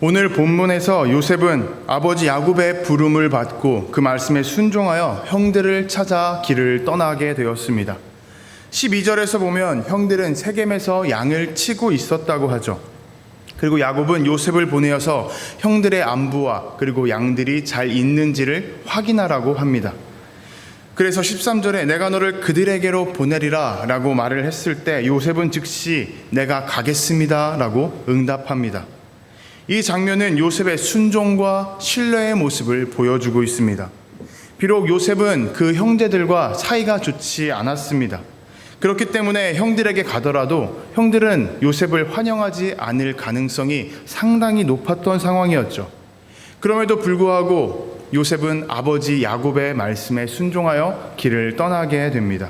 오늘 본문에서 요셉은 아버지 야곱의 부름을 받고 그 말씀에 순종하여 형들을 찾아 길을 떠나게 되었습니다. 12절에서 보면 형들은 세겜에서 양을 치고 있었다고 하죠. 그리고 야곱은 요셉을 보내어서 형들의 안부와 그리고 양들이 잘 있는지를 확인하라고 합니다. 그래서 13절에 내가 너를 그들에게로 보내리라 라고 말을 했을 때 요셉은 즉시 내가 가겠습니다 라고 응답합니다. 이 장면은 요셉의 순종과 신뢰의 모습을 보여주고 있습니다. 비록 요셉은 그 형제들과 사이가 좋지 않았습니다. 그렇기 때문에 형들에게 가더라도 형들은 요셉을 환영하지 않을 가능성이 상당히 높았던 상황이었죠. 그럼에도 불구하고 요셉은 아버지 야곱의 말씀에 순종하여 길을 떠나게 됩니다.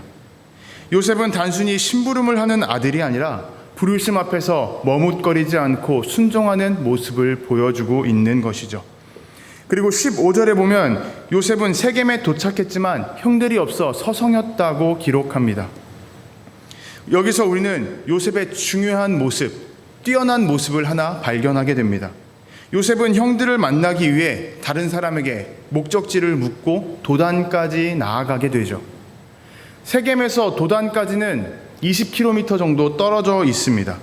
요셉은 단순히 심부름을 하는 아들이 아니라 부르심 앞에서 머뭇거리지 않고 순종하는 모습을 보여주고 있는 것이죠. 그리고 15절에 보면 요셉은 세겜에 도착했지만 형들이 없어 서성였다고 기록합니다. 여기서 우리는 요셉의 중요한 모습, 뛰어난 모습을 하나 발견하게 됩니다. 요셉은 형들을 만나기 위해 다른 사람에게 목적지를 묻고 도단까지 나아가게 되죠. 세겜에서 도단까지는 20km 정도 떨어져 있습니다.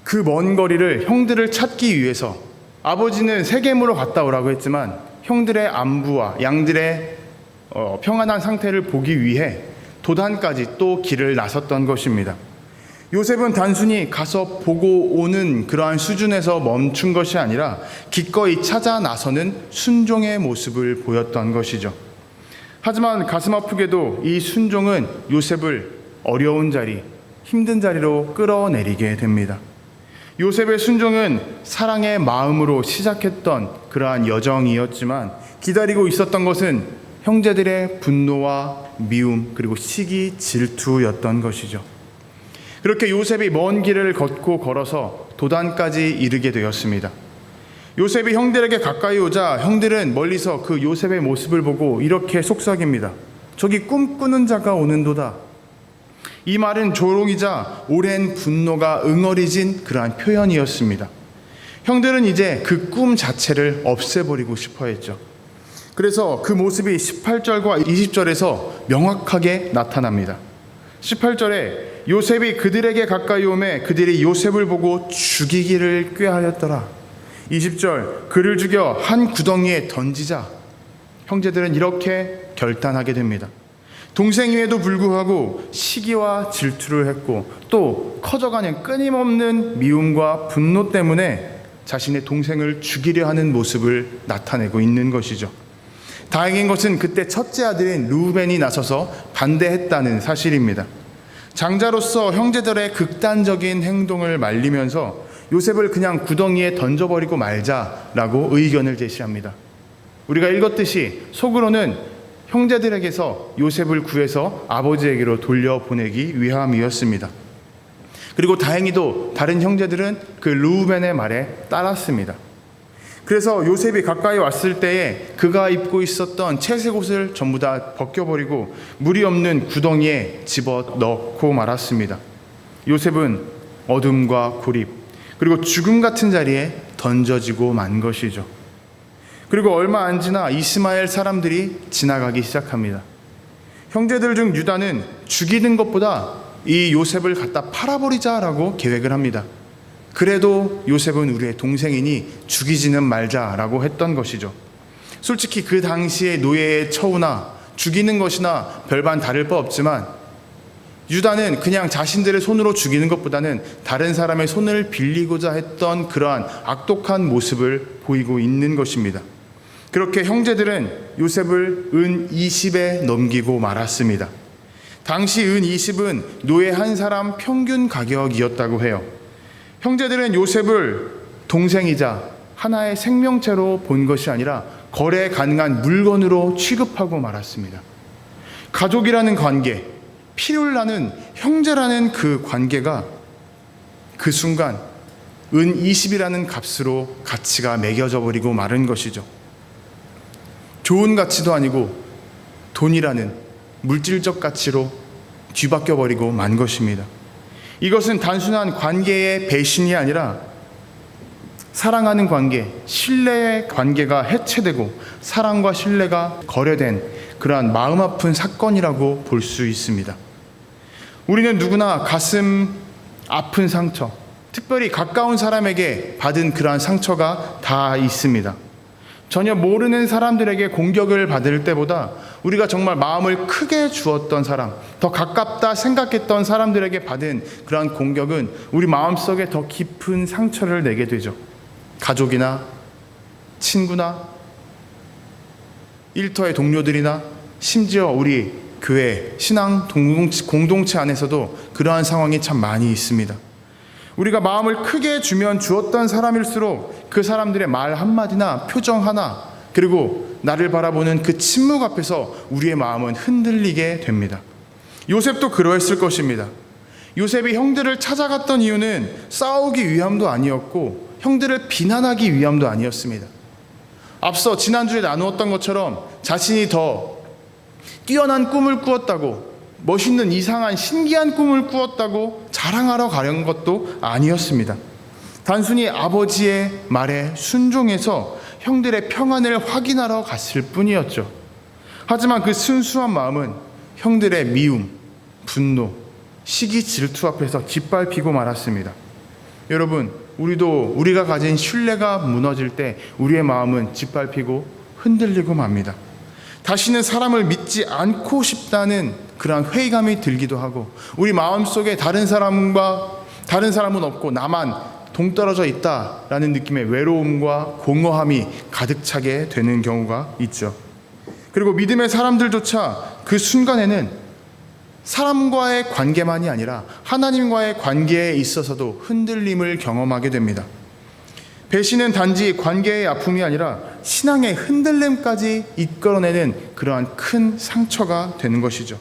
그 먼 거리를 형들을 찾기 위해서 아버지는 세겜으로 갔다 오라고 했지만 형들의 안부와 양들의 평안한 상태를 보기 위해 도단까지 또 길을 나섰던 것입니다. 요셉은 단순히 가서 보고 오는 그러한 수준에서 멈춘 것이 아니라 기꺼이 찾아 나서는 순종의 모습을 보였던 것이죠. 하지만 가슴 아프게도 이 순종은 요셉을 어려운 자리, 힘든 자리로 끌어내리게 됩니다. 요셉의 순종은 사랑의 마음으로 시작했던 그러한 여정이었지만 기다리고 있었던 것은 형제들의 분노와 미움 그리고 시기, 질투였던 것이죠. 그렇게 요셉이 먼 길을 걷고 걸어서 도단까지 이르게 되었습니다. 요셉이 형들에게 가까이 오자 형들은 멀리서 그 요셉의 모습을 보고 이렇게 속삭입니다. 저기 꿈꾸는 자가 오는도다. 이 말은 조롱이자 오랜 분노가 응어리진 그러한 표현이었습니다. 형들은 이제 그 꿈 자체를 없애버리고 싶어 했죠. 그래서 그 모습이 18절과 20절에서 명확하게 나타납니다. 18절에 요셉이 그들에게 가까이 오매 그들이 요셉을 보고 죽이기를 꾀하였더라. 20절 그를 죽여 한 구덩이에 던지자. 형제들은 이렇게 결단하게 됩니다. 동생임에도 불구하고 시기와 질투를 했고 또 커져가는 끊임없는 미움과 분노 때문에 자신의 동생을 죽이려 하는 모습을 나타내고 있는 것이죠. 다행인 것은 그때 첫째 아들인 르우벤이 나서서 반대했다는 사실입니다. 장자로서 형제들의 극단적인 행동을 말리면서 요셉을 그냥 구덩이에 던져버리고 말자라고 의견을 제시합니다. 우리가 읽었듯이 속으로는 형제들에게서 요셉을 구해서 아버지에게로 돌려보내기 위함이었습니다. 그리고 다행히도 다른 형제들은 그 르우벤의 말에 따랐습니다. 그래서 요셉이 가까이 왔을 때에 그가 입고 있었던 채색 옷을 전부 다 벗겨버리고 물이 없는 구덩이에 집어넣고 말았습니다. 요셉은 어둠과 고립 그리고 죽음 같은 자리에 던져지고 만 것이죠. 그리고 얼마 안 지나 이스마엘 사람들이 지나가기 시작합니다. 형제들 중 유다는 죽이는 것보다 이 요셉을 갖다 팔아버리자라고 계획을 합니다. 그래도 요셉은 우리의 동생이니 죽이지는 말자라고 했던 것이죠. 솔직히 그 당시의 노예의 처우나 죽이는 것이나 별반 다를 바 없지만 유다는 그냥 자신들의 손으로 죽이는 것보다는 다른 사람의 손을 빌리고자 했던 그러한 악독한 모습을 보이고 있는 것입니다. 그렇게 형제들은 요셉을 은 20에 넘기고 말았습니다. 당시 은 20은 노예 한 사람 평균 가격이었다고 해요. 형제들은 요셉을 동생이자 하나의 생명체로 본 것이 아니라 거래 가능한 물건으로 취급하고 말았습니다. 가족이라는 관계, 피를 나는 형제라는 그 관계가 그 순간 은 20이라는 값으로 가치가 매겨져 버리고 마른 것이죠. 좋은 가치도 아니고 돈이라는 물질적 가치로 뒤바뀌어 버리고 만 것입니다. 이것은 단순한 관계의 배신이 아니라 사랑하는 관계, 신뢰의 관계가 해체되고 사랑과 신뢰가 거래된 그러한 마음 아픈 사건이라고 볼 수 있습니다. 우리는 누구나 가슴 아픈 상처, 특별히 가까운 사람에게 받은 그러한 상처가 다 있습니다. 전혀 모르는 사람들에게 공격을 받을 때보다 우리가 정말 마음을 크게 주었던 사람, 더 가깝다 생각했던 사람들에게 받은 그러한 공격은 우리 마음속에 더 깊은 상처를 내게 되죠. 가족이나 친구나 일터의 동료들이나 심지어 우리 교회, 신앙 공동체 안에서도 그러한 상황이 참 많이 있습니다. 우리가 마음을 크게 주면 주었던 사람일수록 그 사람들의 말 한마디나 표정 하나, 그리고 나를 바라보는 그 침묵 앞에서 우리의 마음은 흔들리게 됩니다. 요셉도 그러했을 것입니다. 요셉이 형들을 찾아갔던 이유는 싸우기 위함도 아니었고 형들을 비난하기 위함도 아니었습니다. 앞서 지난주에 나누었던 것처럼 자신이 더 뛰어난 꿈을 꾸었다고, 멋있는 이상한 신기한 꿈을 꾸었다고 자랑하러 가려는 것도 아니었습니다. 단순히 아버지의 말에 순종해서 형들의 평안을 확인하러 갔을 뿐이었죠. 하지만 그 순수한 마음은 형들의 미움, 분노, 시기, 질투 앞에서 짓밟히고 말았습니다. 여러분, 우리가 가진 신뢰가 무너질 때 우리의 마음은 짓밟히고 흔들리고 맙니다. 다시는 사람을 믿지 않고 싶다는 그러한 회의감이 들기도 하고, 우리 마음속에 다른 사람은 없고 나만 동떨어져 있다라는 느낌의 외로움과 공허함이 가득 차게 되는 경우가 있죠. 그리고 믿음의 사람들조차 그 순간에는 사람과의 관계만이 아니라 하나님과의 관계에 있어서도 흔들림을 경험하게 됩니다. 배신은 단지 관계의 아픔이 아니라 신앙의 흔들림까지 이끌어내는 그러한 큰 상처가 되는 것이죠.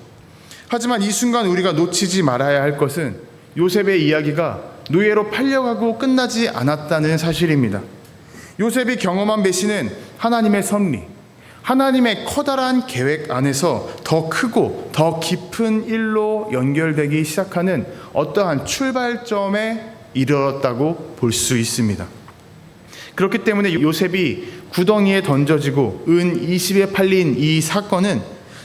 하지만 이 순간 우리가 놓치지 말아야 할 것은 요셉의 이야기가 노예로 팔려가고 끝나지 않았다는 사실입니다. 요셉이 경험한 배신은 하나님의 섭리, 하나님의 커다란 계획 안에서 더 크고 더 깊은 일로 연결되기 시작하는 어떠한 출발점에 이르렀다고 볼 수 있습니다. 그렇기 때문에 요셉이 구덩이에 던져지고 은 20에 팔린 이 사건은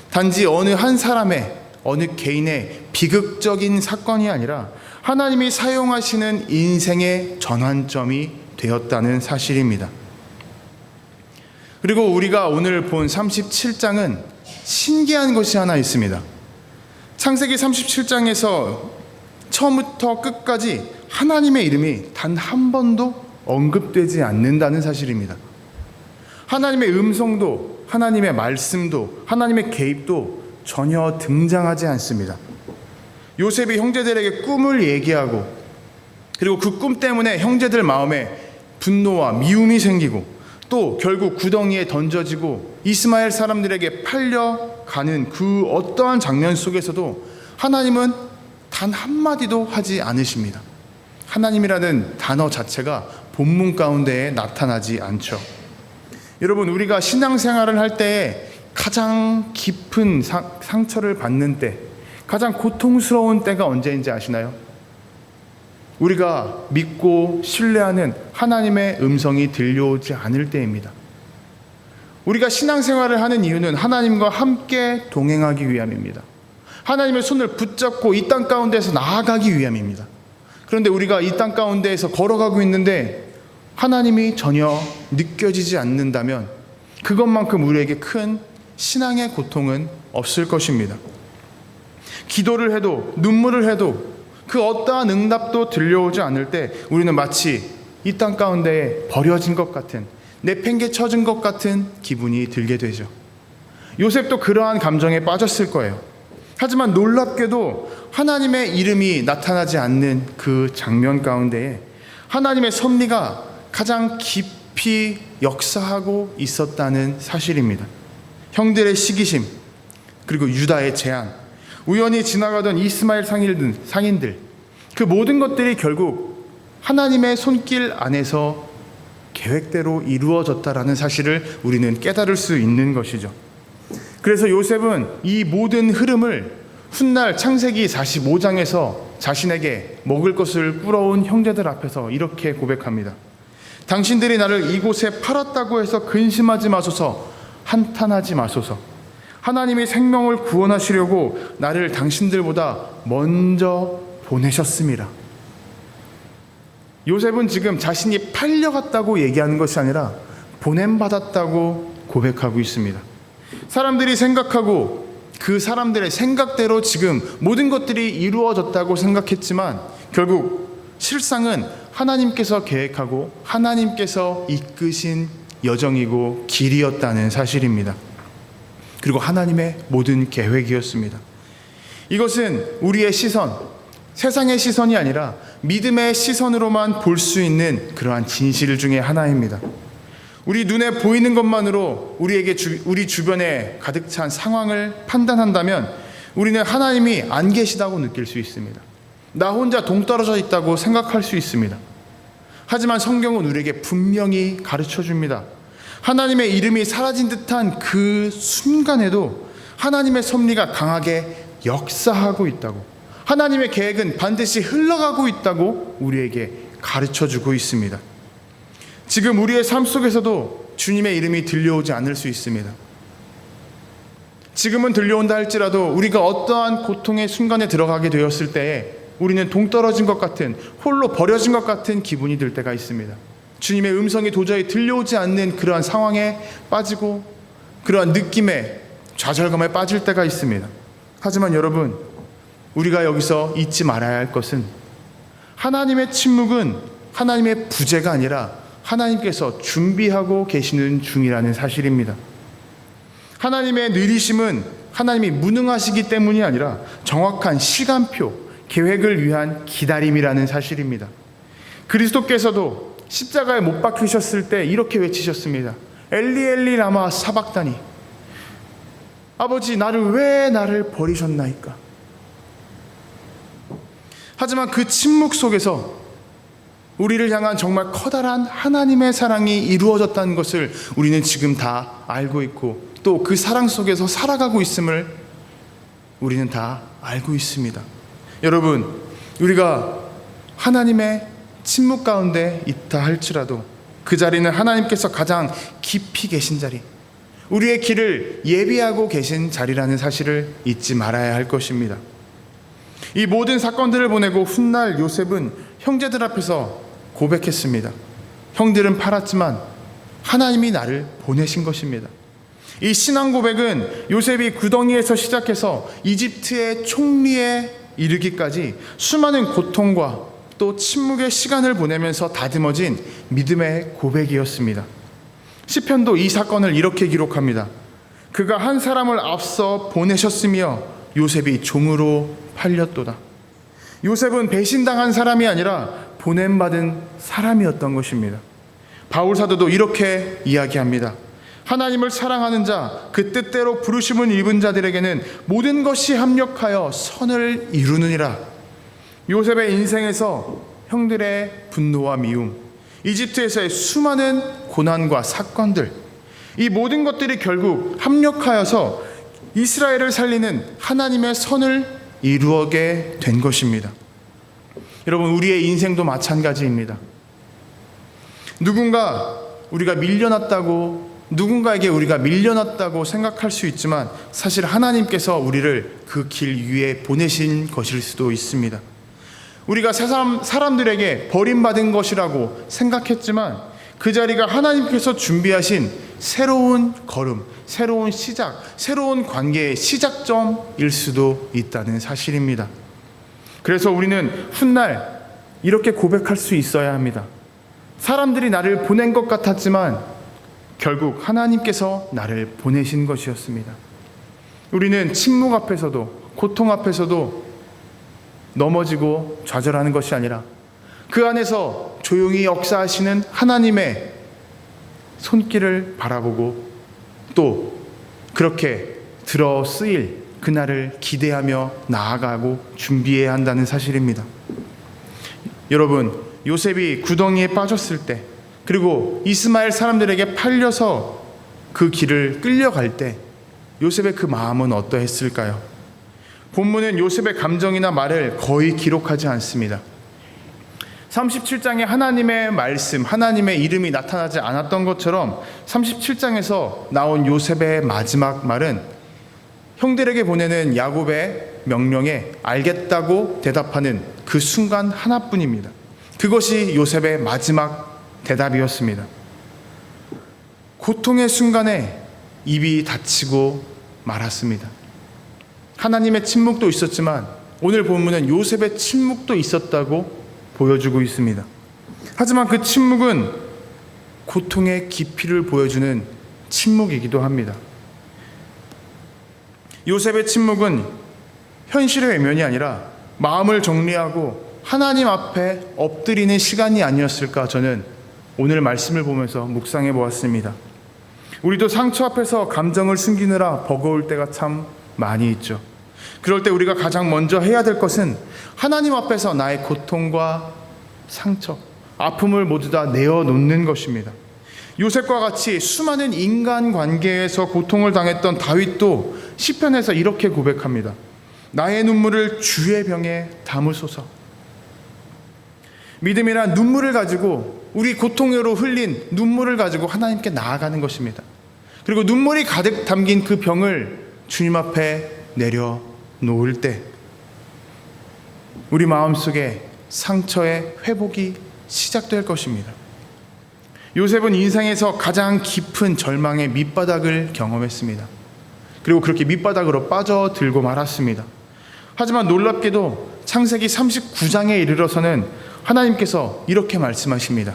단지 어느 한 사람의, 어느 개인의 비극적인 사건이 아니라 하나님이 사용하시는 인생의 전환점이 되었다는 사실입니다. 그리고 우리가 오늘 본 37장은 신기한 것이 하나 있습니다. 창세기 37장에서 처음부터 끝까지 하나님의 이름이 단 한 번도 언급되지 않는다는 사실입니다. 하나님의 음성도, 하나님의 말씀도, 하나님의 개입도 전혀 등장하지 않습니다. 요셉이 형제들에게 꿈을 얘기하고, 그리고 그 꿈 때문에 형제들 마음에 분노와 미움이 생기고, 또 결국 구덩이에 던져지고 이스마엘 사람들에게 팔려가는 그 어떠한 장면 속에서도 하나님은 단 한마디도 하지 않으십니다. 하나님이라는 단어 자체가 본문 가운데에 나타나지 않죠. 여러분, 우리가 신앙생활을 할 때에 가장 깊은 상처를 받는 때, 가장 고통스러운 때가 언제인지 아시나요? 우리가 믿고 신뢰하는 하나님의 음성이 들려오지 않을 때입니다. 우리가 신앙생활을 하는 이유는 하나님과 함께 동행하기 위함입니다. 하나님의 손을 붙잡고 이 땅 가운데에서 나아가기 위함입니다. 그런데 우리가 이 땅 가운데에서 걸어가고 있는데 하나님이 전혀 느껴지지 않는다면 그것만큼 우리에게 큰 신앙의 고통은 없을 것입니다. 기도를 해도 눈물을 해도 그 어떠한 응답도 들려오지 않을 때 우리는 마치 이 땅 가운데에 버려진 것 같은, 내팽개쳐진 것 같은 기분이 들게 되죠. 요셉도 그러한 감정에 빠졌을 거예요. 하지만 놀랍게도 하나님의 이름이 나타나지 않는 그 장면 가운데에 하나님의 섭리가 가장 깊이 역사하고 있었다는 사실입니다. 형들의 시기심, 그리고 유다의 제안, 우연히 지나가던 이스마엘 상인들, 그 모든 것들이 결국 하나님의 손길 안에서 계획대로 이루어졌다라는 사실을 우리는 깨달을 수 있는 것이죠. 그래서 요셉은 이 모든 흐름을 훗날 창세기 45장에서 자신에게 먹을 것을 꾸러온 형제들 앞에서 이렇게 고백합니다. 당신들이 나를 이곳에 팔았다고 해서 근심하지 마소서, 한탄하지 마소서. 하나님이 생명을 구원하시려고 나를 당신들보다 먼저 보내셨습니다. 요셉은 지금 자신이 팔려갔다고 얘기하는 것이 아니라 보냄받았다고 고백하고 있습니다. 사람들이 생각하고 그 사람들의 생각대로 지금 모든 것들이 이루어졌다고 생각했지만 결국 실상은 하나님께서 계획하고 하나님께서 이끄신 여정이고 길이었다는 사실입니다. 그리고 하나님의 모든 계획이었습니다. 이것은 우리의 시선, 세상의 시선이 아니라 믿음의 시선으로만 볼 수 있는 그러한 진실 중에 하나입니다. 우리 눈에 보이는 것만으로 우리 주변에 가득 찬 상황을 판단한다면 우리는 하나님이 안 계시다고 느낄 수 있습니다. 나 혼자 동떨어져 있다고 생각할 수 있습니다. 하지만 성경은 우리에게 분명히 가르쳐 줍니다. 하나님의 이름이 사라진 듯한 그 순간에도 하나님의 섭리가 강하게 역사하고 있다고, 하나님의 계획은 반드시 흘러가고 있다고 우리에게 가르쳐 주고 있습니다. 지금 우리의 삶 속에서도 주님의 이름이 들려오지 않을 수 있습니다. 지금은 들려온다 할지라도 우리가 어떠한 고통의 순간에 들어가게 되었을 때에 우리는 동떨어진 것 같은, 홀로 버려진 것 같은 기분이 들 때가 있습니다. 주님의 음성이 도저히 들려오지 않는 그러한 상황에 빠지고 그러한 느낌에, 좌절감에 빠질 때가 있습니다. 하지만 여러분, 우리가 여기서 잊지 말아야 할 것은 하나님의 침묵은 하나님의 부재가 아니라 하나님께서 준비하고 계시는 중이라는 사실입니다. 하나님의 느리심은 하나님이 무능하시기 때문이 아니라 정확한 시간표, 계획을 위한 기다림이라는 사실입니다. 그리스도께서도 십자가에 못 박히셨을 때 이렇게 외치셨습니다. 엘리 엘리 라마 사박다니. 아버지, 왜 나를 버리셨나이까? 하지만 그 침묵 속에서 우리를 향한 정말 커다란 하나님의 사랑이 이루어졌다는 것을 우리는 지금 다 알고 있고 또 그 사랑 속에서 살아가고 있음을 우리는 다 알고 있습니다. 여러분, 우리가 하나님의 침묵 가운데 있다 할지라도 그 자리는 하나님께서 가장 깊이 계신 자리, 우리의 길을 예비하고 계신 자리라는 사실을 잊지 말아야 할 것입니다. 이 모든 사건들을 보내고 훗날 요셉은 형제들 앞에서 고백했습니다. 형들은 팔았지만 하나님이 나를 보내신 것입니다. 이 신앙 고백은 요셉이 구덩이에서 시작해서 이집트의 총리에 이르기까지 수많은 고통과 또 침묵의 시간을 보내면서 다듬어진 믿음의 고백이었습니다. 시편도 이 사건을 이렇게 기록합니다. 그가 한 사람을 앞서 보내셨으며 요셉이 종으로 팔렸도다. 요셉은 배신당한 사람이 아니라 보냄받은 사람이었던 것입니다. 바울 사도도 이렇게 이야기합니다. 하나님을 사랑하는 자, 그 뜻대로 부르심을 입은 자들에게는 모든 것이 합력하여 선을 이루느니라. 요셉의 인생에서 형들의 분노와 미움, 이집트에서의 수많은 고난과 사건들, 이 모든 것들이 결국 합력하여서 이스라엘을 살리는 하나님의 선을 이루게 된 것입니다. 여러분, 우리의 인생도 마찬가지입니다. 누군가에게 우리가 밀려났다고 생각할 수 있지만 사실 하나님께서 우리를 그 길 위에 보내신 것일 수도 있습니다. 우리가 사람들에게 버림받은 것이라고 생각했지만 그 자리가 하나님께서 준비하신 새로운 걸음, 새로운 시작, 새로운 관계의 시작점일 수도 있다는 사실입니다. 그래서 우리는 훗날 이렇게 고백할 수 있어야 합니다. 사람들이 나를 보낸 것 같았지만 결국 하나님께서 나를 보내신 것이었습니다. 우리는 침묵 앞에서도 고통 앞에서도 넘어지고 좌절하는 것이 아니라 그 안에서 조용히 역사하시는 하나님의 손길을 바라보고 또 그렇게 들어 쓰일 그날을 기대하며 나아가고 준비해야 한다는 사실입니다. 여러분, 요셉이 구덩이에 빠졌을 때 그리고 이스마엘 사람들에게 팔려서 그 길을 끌려갈 때 요셉의 그 마음은 어떠했을까요? 본문은 요셉의 감정이나 말을 거의 기록하지 않습니다. 37장에 하나님의 말씀, 하나님의 이름이 나타나지 않았던 것처럼 37장에서 나온 요셉의 마지막 말은 형들에게 보내는 야곱의 명령에 알겠다고 대답하는 그 순간 하나뿐입니다. 그것이 요셉의 마지막 대답이었습니다. 고통의 순간에 입이 닫히고 말았습니다. 하나님의 침묵도 있었지만 오늘 본문은 요셉의 침묵도 있었다고 보여주고 있습니다. 하지만 그 침묵은 고통의 깊이를 보여주는 침묵이기도 합니다. 요셉의 침묵은 현실의 외면이 아니라 마음을 정리하고 하나님 앞에 엎드리는 시간이 아니었을까, 저는 오늘 말씀을 보면서 묵상해 보았습니다. 우리도 상처 앞에서 감정을 숨기느라 버거울 때가 참 많이 있죠. 그럴 때 우리가 가장 먼저 해야 될 것은 하나님 앞에서 나의 고통과 상처, 아픔을 모두 다 내어놓는 것입니다. 요셉과 같이 수많은 인간관계에서 고통을 당했던 다윗도 시편에서 이렇게 고백합니다. 나의 눈물을 주의 병에 담으소서. 믿음이란 눈물을 가지고, 우리 고통으로 흘린 눈물을 가지고 하나님께 나아가는 것입니다. 그리고 눈물이 가득 담긴 그 병을 주님 앞에 내려놓을 때 우리 마음속에 상처의 회복이 시작될 것입니다. 요셉은 인생에서 가장 깊은 절망의 밑바닥을 경험했습니다. 그리고 그렇게 밑바닥으로 빠져들고 말았습니다. 하지만 놀랍게도 창세기 39장에 이르러서는 하나님께서 이렇게 말씀하십니다.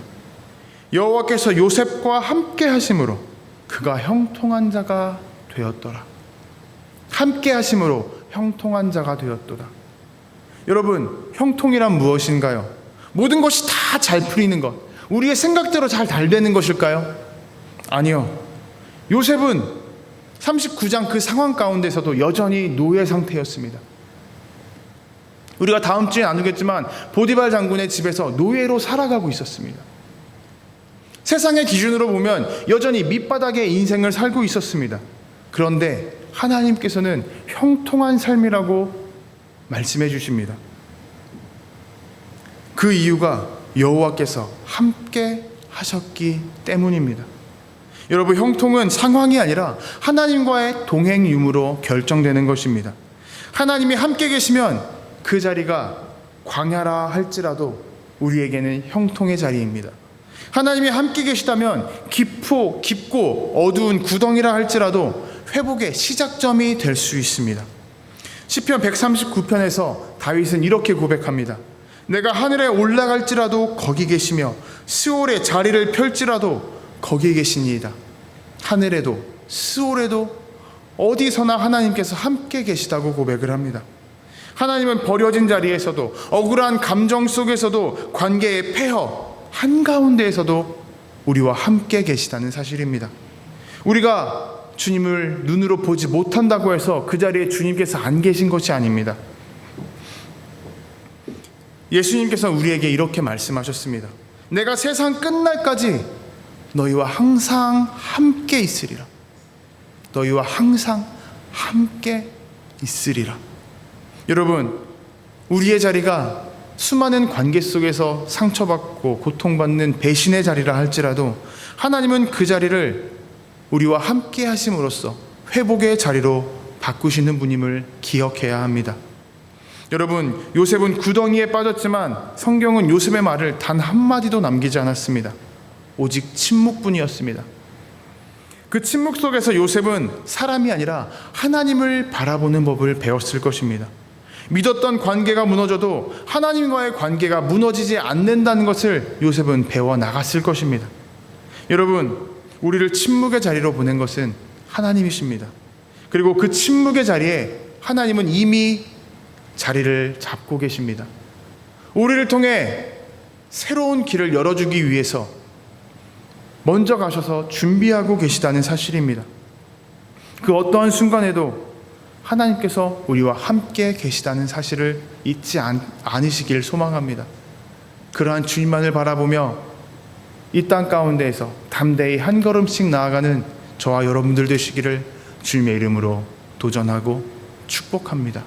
여호와께서 요셉과 함께 하심으로 그가 형통한 자가 되었더라. 함께 하심으로 형통한 자가 되었도다. 여러분, 형통이란 무엇인가요? 모든 것이 다 잘 풀리는 것, 우리의 생각대로 잘 되는 것일까요? 아니요. 요셉은 39장 그 상황 가운데서도 여전히 노예 상태였습니다. 우리가 다음 주에 나누겠지만 보디발 장군의 집에서 노예로 살아가고 있었습니다. 세상의 기준으로 보면 여전히 밑바닥의 인생을 살고 있었습니다. 그런데 하나님께서는 형통한 삶이라고 말씀해 주십니다. 그 이유가 여호와께서 함께 하셨기 때문입니다. 여러분, 형통은 상황이 아니라 하나님과의 동행임으로 결정되는 것입니다. 하나님이 함께 계시면 그 자리가 광야라 할지라도 우리에게는 형통의 자리입니다. 하나님이 함께 계시다면 깊고 어두운 구덩이라 할지라도 회복의 시작점이 될 수 있습니다. 시편 139편에서 다윗은 이렇게 고백합니다. 내가 하늘에 올라갈지라도 거기 계시며 스올에 자리를 펼지라도 거기 계시니이다. 하늘에도 스올에도 어디서나 하나님께서 함께 계시다고 고백을 합니다. 하나님은 버려진 자리에서도, 억울한 감정 속에서도, 관계의 폐허 한가운데에서도 우리와 함께 계시다는 사실입니다. 우리가 주님을 눈으로 보지 못한다고 해서 그 자리에 주님께서 안 계신 것이 아닙니다. 예수님께서 우리에게 이렇게 말씀하셨습니다. 내가 세상 끝날까지 너희와 항상 함께 있으리라. 너희와 항상 함께 있으리라. 여러분, 우리의 자리가 수많은 관계 속에서 상처받고 고통받는 배신의 자리라 할지라도 하나님은 그 자리를 우리와 함께 하심으로써 회복의 자리로 바꾸시는 분임을 기억해야 합니다. 여러분, 요셉은 구덩이에 빠졌지만 성경은 요셉의 말을 단 한마디도 남기지 않았습니다. 오직 침묵뿐이었습니다. 그 침묵 속에서 요셉은 사람이 아니라 하나님을 바라보는 법을 배웠을 것입니다. 믿었던 관계가 무너져도 하나님과의 관계가 무너지지 않는다는 것을 요셉은 배워나갔을 것입니다. 여러분, 우리를 침묵의 자리로 보낸 것은 하나님이십니다. 그리고 그 침묵의 자리에 하나님은 이미 자리를 잡고 계십니다. 우리를 통해 새로운 길을 열어주기 위해서 먼저 가셔서 준비하고 계시다는 사실입니다. 그 어떠한 순간에도 하나님께서 우리와 함께 계시다는 사실을 잊지 않으시길 소망합니다. 그러한 주님만을 바라보며 이 땅 가운데에서 담대히 한 걸음씩 나아가는 저와 여러분들 되시기를 주님의 이름으로 도전하고 축복합니다.